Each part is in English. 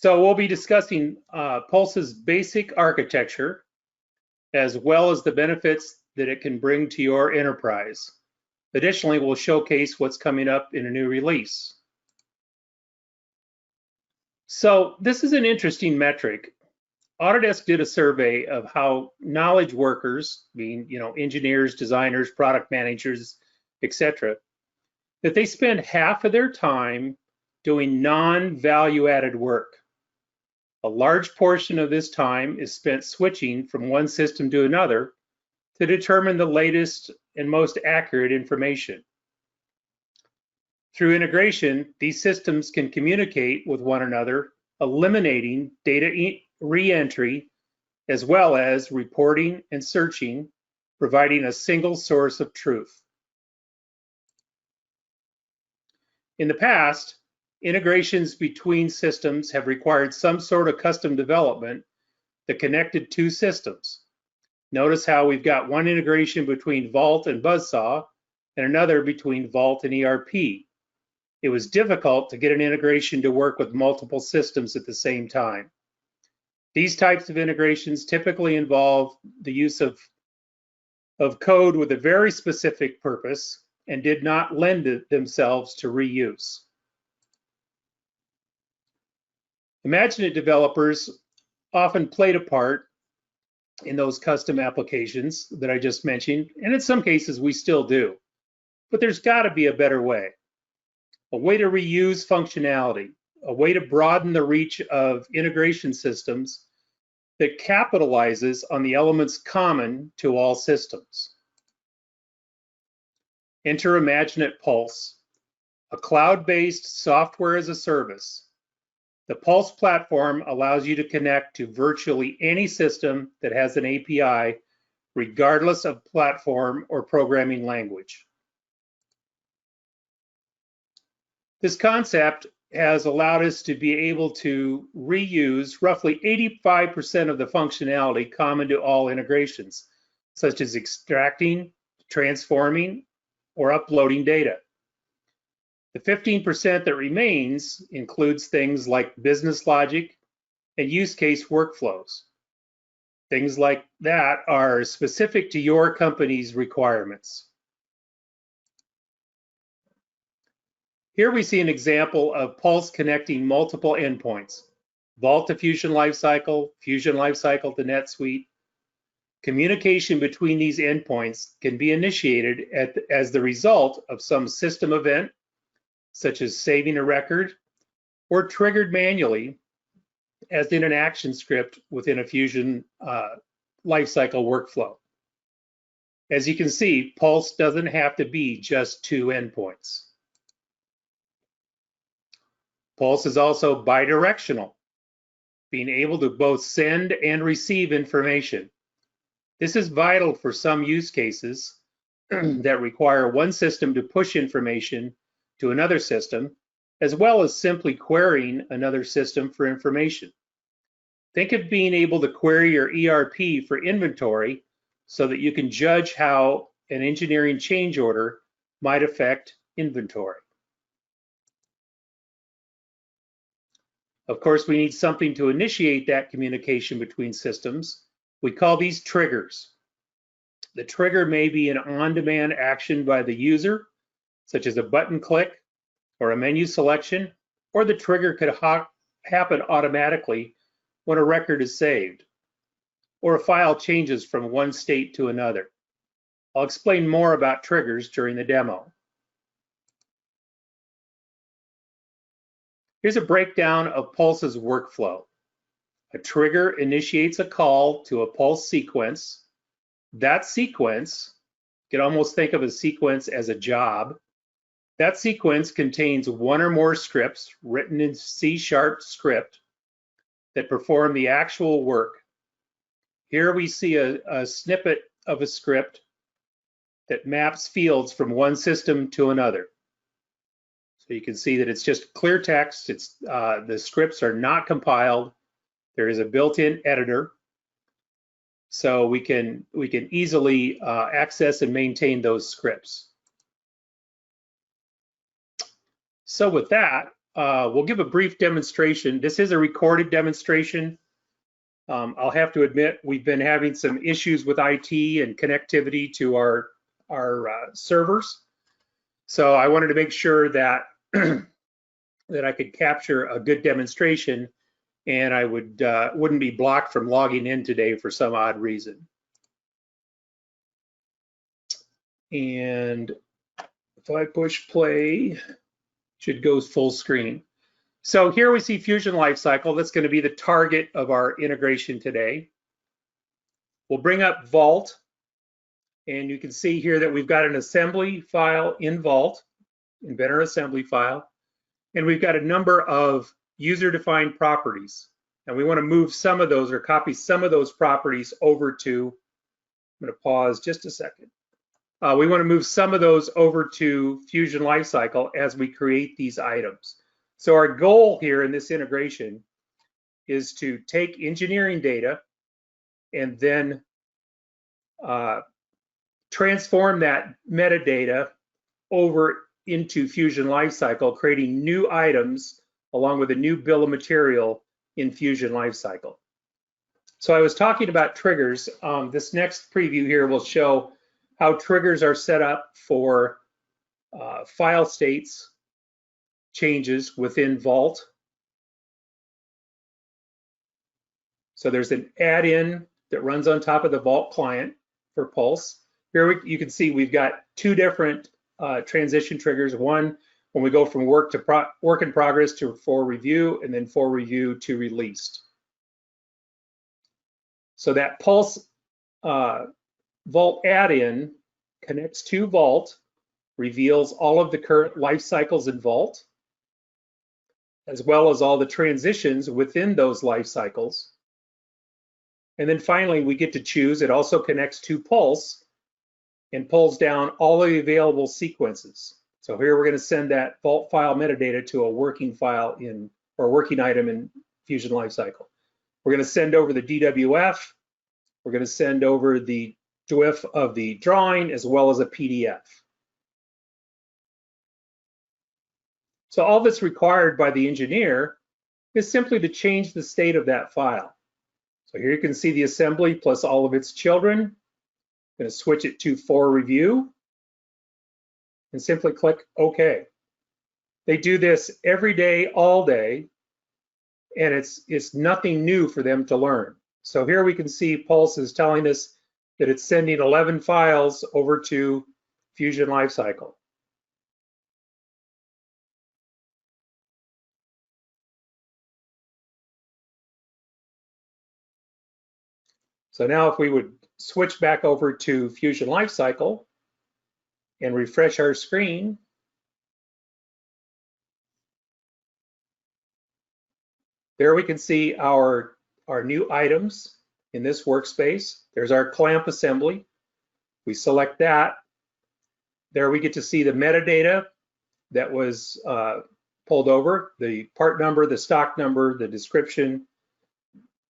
So we'll be discussing Pulse's basic architecture, as well as the benefits that it can bring to your enterprise. Additionally, we'll showcase what's coming up in a new release. So this is an interesting metric. Autodesk did a survey of how knowledge workers, being engineers, designers, product managers, etc., that they spend half of their time doing non-value-added work. A large portion of this time is spent switching from one system to another to determine the latest and most accurate information. Through integration, these systems can communicate with one another, eliminating data re-entry, as well as reporting and searching, providing a single source of truth. In the past, integrations between systems have required some sort of custom development that connected two systems. Notice how we've got one integration between Vault and Buzzsaw and another between Vault and ERP. It was difficult to get an integration to work with multiple systems at the same time. These types of integrations typically involve the use of code with a very specific purpose and did not lend themselves to reuse. IMAGINiT developers often played a part in those custom applications that I just mentioned, and in some cases we still do. But there's got to be a better way. A way to reuse functionality, a way to broaden the reach of integration systems that capitalizes on the elements common to all systems. Enter IMAGINiT Pulse, a cloud-based software as a service. The Pulse platform allows you to connect to virtually any system that has an API, regardless of platform or programming language. This concept has allowed us to be able to reuse roughly 85% of the functionality common to all integrations, such as extracting, transforming, or uploading data. The 15% that remains includes things like business logic and use case workflows. Things like that are specific to your company's requirements. Here we see an example of Pulse connecting multiple endpoints: Vault to Fusion Lifecycle, Fusion Lifecycle to NetSuite. Communication between these endpoints can be initiated as the result of some system event, such as saving a record, or triggered manually, as in an action script within a Fusion Lifecycle workflow. As you can see, Pulse doesn't have to be just two endpoints. Pulse is also bidirectional, being able to both send and receive information. This is vital for some use cases that require one system to push information to another system, as well as simply querying another system for information. Think of being able to query your ERP for inventory so that you can judge how an engineering change order might affect inventory. Of course, we need something to initiate that communication between systems. We call these triggers. The trigger may be an on-demand action by the user, such as a button click or a menu selection, or the trigger could happen automatically when a record is saved, or a file changes from one state to another. I'll explain more about triggers during the demo. Here's a breakdown of Pulse's workflow. A trigger initiates a call to a Pulse sequence. That sequence, you can almost think of a sequence as a job. That sequence contains one or more scripts written in C# script that perform the actual work. Here we see a snippet of a script that maps fields from one system to another. So you can see that it's just clear text. The scripts are not compiled. There is a built-in editor, so we can easily access and maintain those scripts. So with that, we'll give a brief demonstration. This is a recorded demonstration. I'll have to admit we've been having some issues with IT and connectivity to our servers. So I wanted to make sure that that I could capture a good demonstration, and I wouldn't be blocked from logging in today for some odd reason. And if I push play, it should go full screen. So here we see Fusion Lifecycle. That's going to be the target of our integration today. We'll bring up Vault, and you can see here that we've got an assembly file in Vault, Inventor assembly file, and we've got a number of user-defined properties. And we want to move some of those or copy some of those properties over to, I'm going to pause just a second. We want to move some of those over to Fusion Lifecycle as we create these items. So our goal here in this integration is to take engineering data and then transform that metadata over into Fusion Lifecycle, creating new items along with a new bill of material in Fusion Lifecycle. So I was talking about triggers. This next preview here will show how triggers are set up for file states changes within Vault. So there's an add-in that runs on top of the Vault client for Pulse. Here you can see we've got two different transition triggers. One, when we go from work in progress to for review, and then for review to released. So that Pulse Vault add-in connects to Vault, reveals all of the current life cycles in Vault, as well as all the transitions within those life cycles. And then finally, we get to choose. It also connects to Pulse and pulls down all of the available sequences. So here we're going to send that Vault file metadata to a working file or a working item in Fusion Lifecycle. We're going to send over the DWF. We're going to send over the DWF of the drawing as well as a PDF. So all that's required by the engineer is simply to change the state of that file. So here you can see the assembly plus all of its children. I'm going to switch it to for review and simply click OK. They do this every day, all day, and it's nothing new for them to learn. So here we can see Pulse is telling us that it's sending 11 files over to Fusion Lifecycle. So now if we would switch back over to Fusion Lifecycle and refresh our screen, there we can see our new items in this workspace. There's our clamp assembly. We select that. There we get to see the metadata that was pulled over, the part number, the stock number, the description,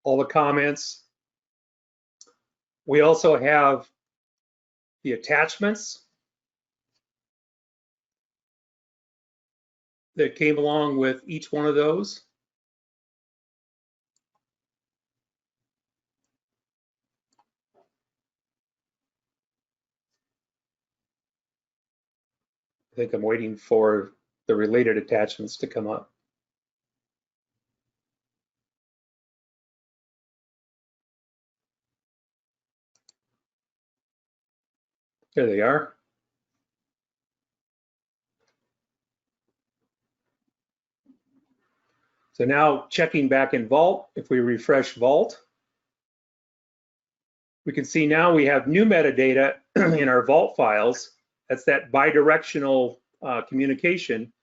all the comments. We also have the attachments that came along with each one of those. I think I'm waiting for the related attachments to come up. There they are. So now checking back in Vault, if we refresh Vault, we can see now we have new metadata in our Vault files. That's that bidirectional communication.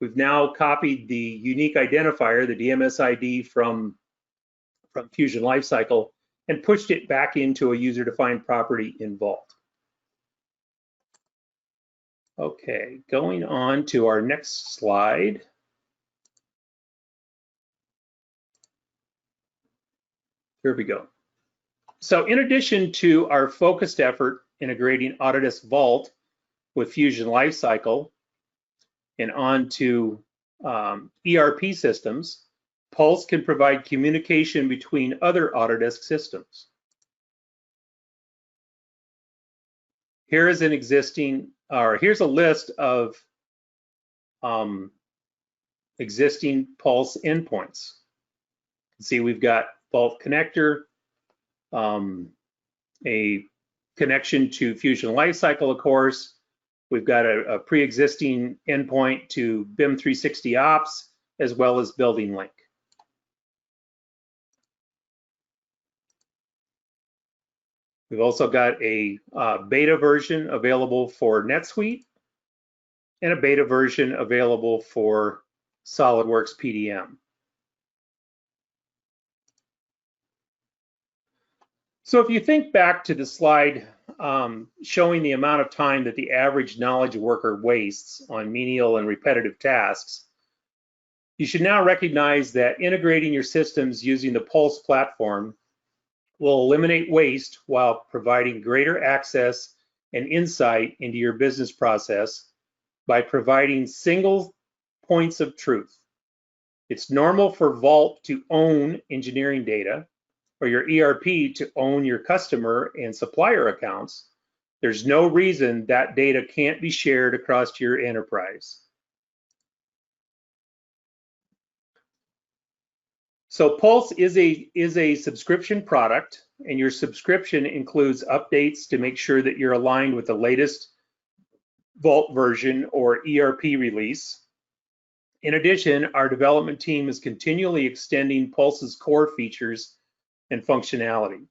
We've now copied the unique identifier, the DMS ID from Fusion Lifecycle, and pushed it back into a user-defined property in Vault. Okay, going on to our next slide. Here we go. So in addition to our focused effort integrating Autodesk Vault with Fusion Lifecycle and on to ERP systems, Pulse can provide communication between other Autodesk systems. Here's a list of existing Pulse endpoints. You can see we've got Vault Connector, a connection to Fusion Lifecycle, of course. We've got a pre-existing endpoint to BIM 360 Ops, as well as Building Link. We've also got a beta version available for NetSuite and a beta version available for SolidWorks PDM. So if you think back to the slide showing the amount of time that the average knowledge worker wastes on menial and repetitive tasks, you should now recognize that integrating your systems using the Pulse platform will eliminate waste while providing greater access and insight into your business process by providing single points of truth. It's normal for Vault to own engineering data, or your ERP to own your customer and supplier accounts. There's no reason that data can't be shared across your enterprise. So Pulse is a subscription product, and your subscription includes updates to make sure that you're aligned with the latest Vault version or ERP release. In addition, our development team is continually extending Pulse's core features and functionality.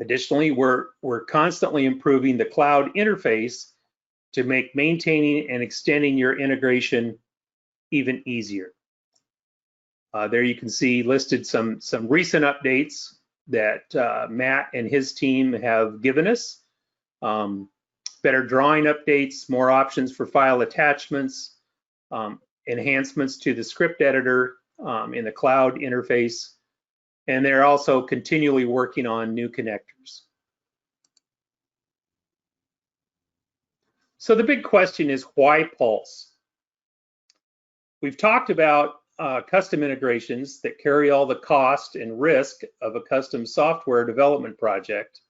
Additionally, we're constantly improving the cloud interface to make maintaining and extending your integration even easier. There you can see listed some recent updates that Matt and his team have given us. Better drawing updates, more options for file attachments, enhancements to the script editor in the cloud interface, and they're also continually working on new connectors. So the big question is, why Pulse? We've talked about custom integrations that carry all the cost and risk of a custom software development project.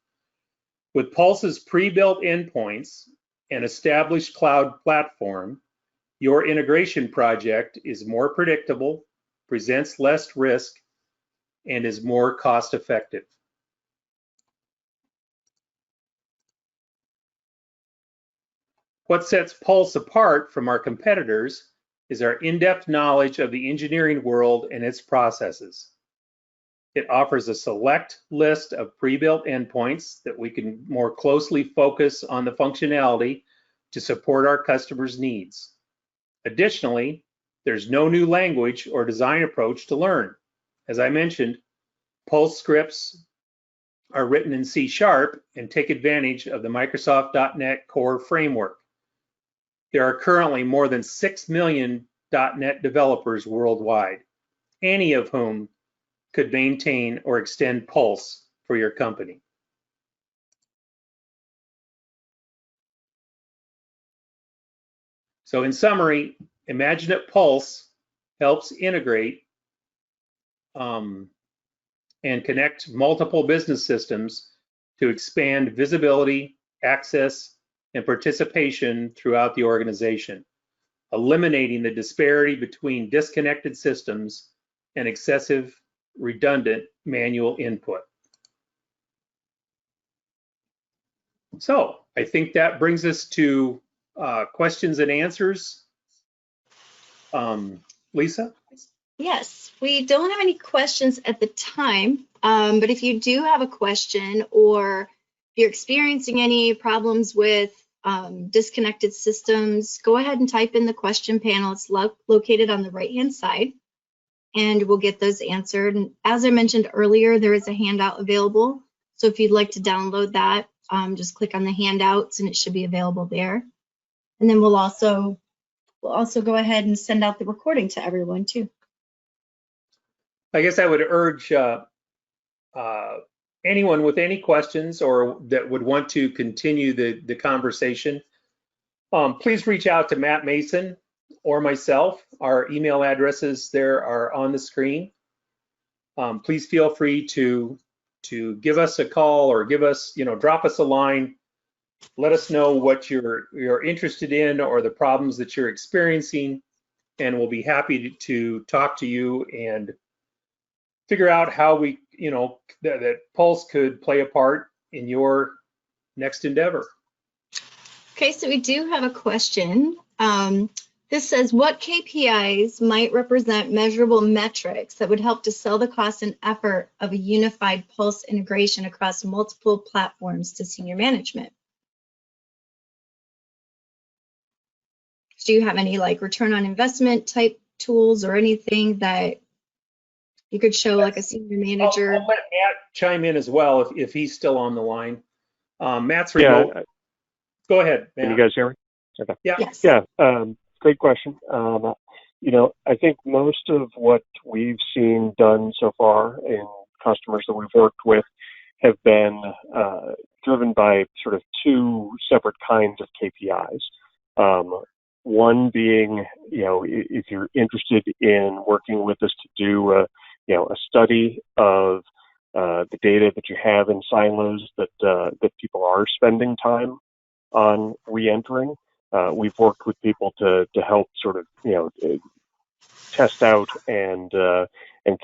With Pulse's pre-built endpoints and established cloud platform, your integration project is more predictable, presents less risk, and is more cost-effective. What sets Pulse apart from our competitors is our in-depth knowledge of the engineering world and its processes. It offers a select list of pre-built endpoints that we can more closely focus on the functionality to support our customers' needs. Additionally, there's no new language or design approach to learn. As I mentioned, Pulse scripts are written in C# and take advantage of the Microsoft.NET Core framework. There are currently more than 6 million .NET developers worldwide, any of whom could maintain or extend Pulse for your company. So in summary, IMAGINiT Pulse helps integrate and connect multiple business systems to expand visibility, access, and participation throughout the organization, eliminating the disparity between disconnected systems and excessive redundant manual input. So I think that brings us to questions and answers. Lisa? Yes, we don't have any questions at the time, but if you do have a question or if you're experiencing any problems with disconnected systems, go ahead and type in the question panel. It's located on the right-hand side, and we'll get those answered. And as I mentioned earlier, there is a handout available. So if you'd like to download that, just click on the handouts and it should be available there. And then we'll also go ahead and send out the recording to everyone too. I guess I would urge anyone with any questions or that would want to continue the conversation, please reach out to Matt Mason or myself. Our email addresses there are on the screen. Please feel free to give us a call or give us, drop us a line. Let us know what you're interested in or the problems that you're experiencing, and we'll be happy to talk to you and figure out how we, that Pulse could play a part in your next endeavor. Okay, so we do have a question. This says, what KPIs might represent measurable metrics that would help to sell the cost and effort of a unified Pulse integration across multiple platforms to senior management? Do you have any like return on investment type tools or anything that you could show like a senior manager? I'll let Matt chime in as well if he's still on the line. Matt's remote. Yeah. Go ahead, Matt. Can you guys hear me? Okay. Yeah. Yes. Yeah. Great question. I think most of what we've seen done so far in customers that we've worked with have been driven by sort of two separate kinds of KPIs. One being, if you're interested in working with us to do a study of the data that you have in silos that people are spending time on re-entering. We've worked with people to help sort of test out and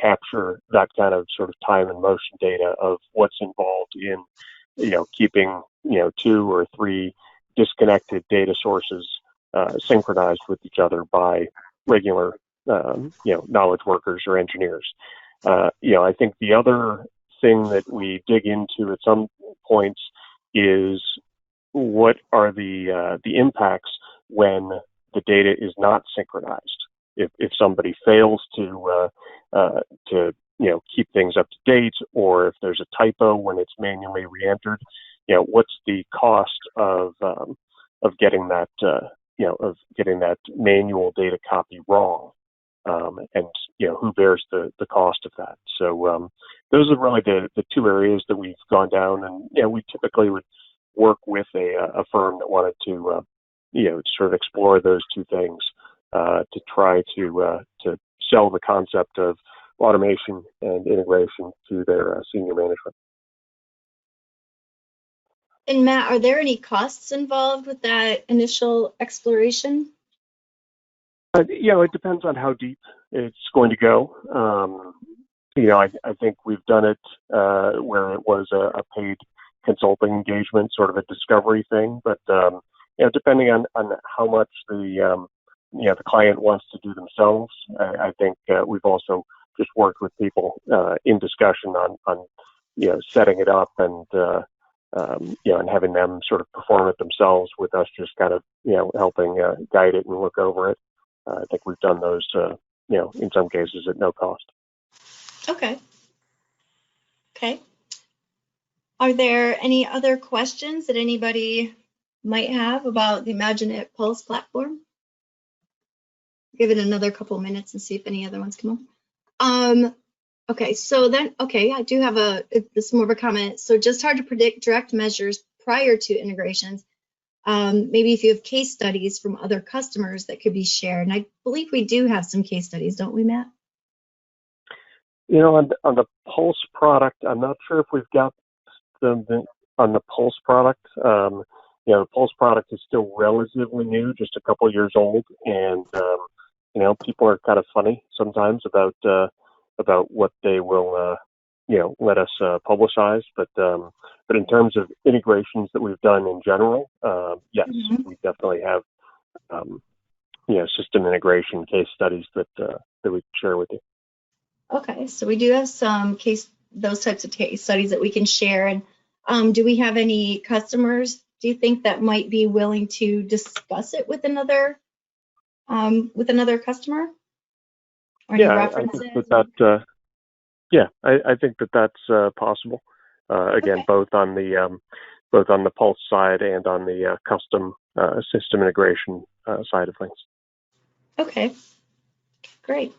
capture that kind of sort of time and motion data of what's involved in keeping 2 or 3 disconnected data sources synchronized with each other by regular knowledge workers or engineers. I think the other thing that we dig into at some points is what are the impacts when the data is not synchronized. If somebody fails to keep things up to date, or if there's a typo when it's manually re-entered, what's the cost of getting that manual data copy wrong, and who bears the cost of that. So those are really the 2 areas that we've gone down, and we typically would work with a firm that wanted to sort of explore those 2 things to try to sell the concept of automation and integration to their senior management. And Matt, are there any costs involved with that initial exploration? It depends on how deep it's going to go. I think we've done it where it was a paid consulting engagement, sort of a discovery thing. But depending on how much the client wants to do themselves, I think we've also just worked with people in discussion on setting it up and having them sort of perform it themselves with us just kind of helping guide it and look over it. I think we've done those in some cases at no cost. Okay. Are there any other questions that anybody might have about the IMAGINiT Pulse platform? Give it another couple minutes and see if any other ones come up. Okay, so then, I do have this is more of a comment. So just hard to predict direct measures prior to integrations. Maybe if you have case studies from other customers that could be shared. And I believe we do have some case studies, don't we, Matt? On the Pulse product, I'm not sure if we've got them on the Pulse product. The Pulse product is still relatively new, just a couple years old, and people are kind of funny sometimes about what they will let us publicize. But in terms of integrations that we've done in general, yes, we definitely have system integration case studies that we can share with you. Okay, so we do have those types of case studies that we can share. And do we have any customers, do you think, that might be willing to discuss it with another customer? Or any references? I think that's possible. Again, both on the Pulse side and on the custom system integration side of things. Okay, great.